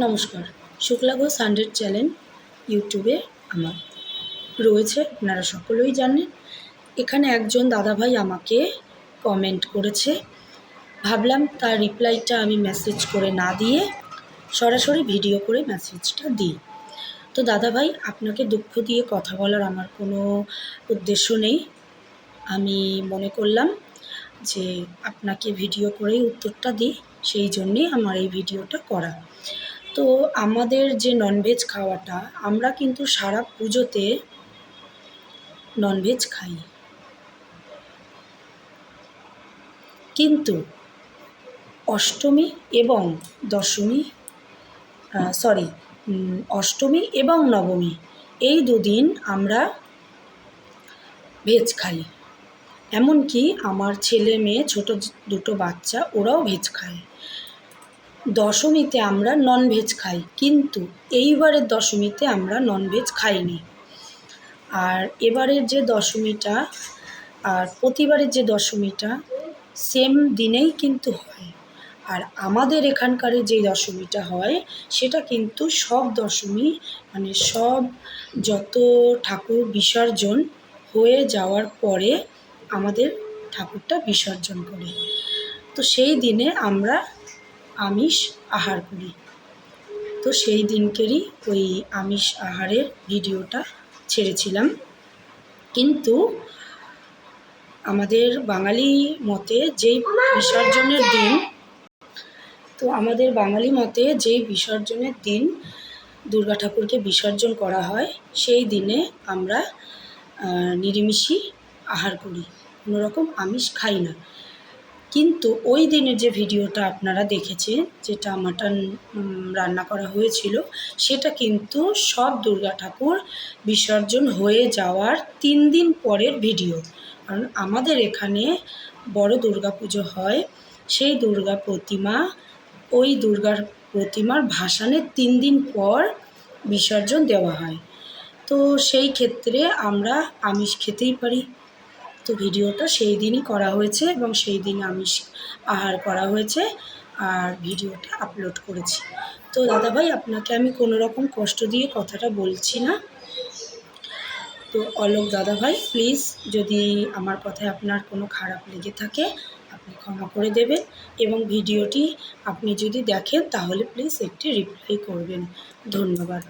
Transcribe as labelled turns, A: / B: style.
A: নমস্কার, শুক্লা ঘোষ 100 চ্যানেল ইউটিউবে আমার রয়েছে, আপনারা সকলেই জানেন। এখানে একজন দাদাভাই আমাকে কমেন্ট করেছে, ভাবলাম তার রিপ্লাইটা আমি মেসেজ করে না দিয়ে সরাসরি ভিডিও করে মেসেজটা দিই। তো দাদাভাই, আপনাকে দুঃখ দিয়ে কথা বলার আমার কোনো উদ্দেশ্য নেই। আমি মনে করলাম যে আপনাকে ভিডিও করেই উত্তরটা দিই, সেই জন্যেই আমার এই ভিডিওটা করা। তো আমাদের যে ননভেজ খাওয়াটা, আমরা কিন্তু সারা পুজোতে ননভেজ খাই, কিন্তু অষ্টমী এবং দশমী অষ্টমী এবং নবমী এই দুদিন আমরা ভেজ খাই। এমনকি আমার ছেলে মেয়ে ছোটো দুটো বাচ্চা, ওরাও ভেজ খায়। দশমীতে আমরা ননভেজ খাই, কিন্তু এইবারের দশমীতে আমরা ননভেজ খাইনি। আর এবারের যে দশমীটা আর প্রতিবারের যে দশমীটা সেম দিনেই কিন্তু হয়। আর আমাদের এখানকার যে দশমীটা হয় সেটা কিন্তু সব দশমী, মানে সব যত ঠাকুর বিসর্জন হয়ে যাওয়ার পরে আমাদের ঠাকুরটা বিসর্জন করি। তো সেই দিনে আমরা আমিষ আহার করি। তো সেই দিনকেরই ওই আমিষ আহারের ভিডিওটা ছেড়েছিলাম। কিন্তু আমাদের বাঙালি মতে যেই বিসর্জনের দিন দুর্গা ঠাকুরকে বিসর্জন করা হয়, সেই দিনে আমরা নিরামিষই আহার করি, কোনো রকম আমিষ খাই না। কিন্তু ওই দিনের যে ভিডিওটা আপনারা দেখেছেন, যেটা মাটন রান্না করা হয়েছিল, সেটা কিন্তু সব দুর্গা ঠাকুর বিসর্জন হয়ে যাওয়ার 3 দিন পরের ভিডিও। কারণ আমাদের এখানে বড় দুর্গা পুজো হয়, সেই দুর্গার প্রতিমার ভাসানের 3 দিন পর বিসর্জন দেওয়া হয়। তো সেই ক্ষেত্রে আমরা আমিষ খেতেই পারি। তো ভিডিওটা সেই দিনই করা হয়েছে এবং সেই দিন আমিষ আহার করা হয়েছে, আর ভিডিওটা আপলোড করেছি। তো দাদাভাই, আপনাকে আমি কোনো রকম কষ্ট দিয়ে কথাটা বলছি না। তো অলোক দাদাভাই, প্লিজ যদি আমার কথায় আপনার কোনো খারাপ লেগে থাকে আপনি ক্ষমা করে দেবেন, এবং ভিডিওটি আপনি যদি দেখেন তাহলে প্লিজ একটি রিপ্লাই করবেন। ধন্যবাদ।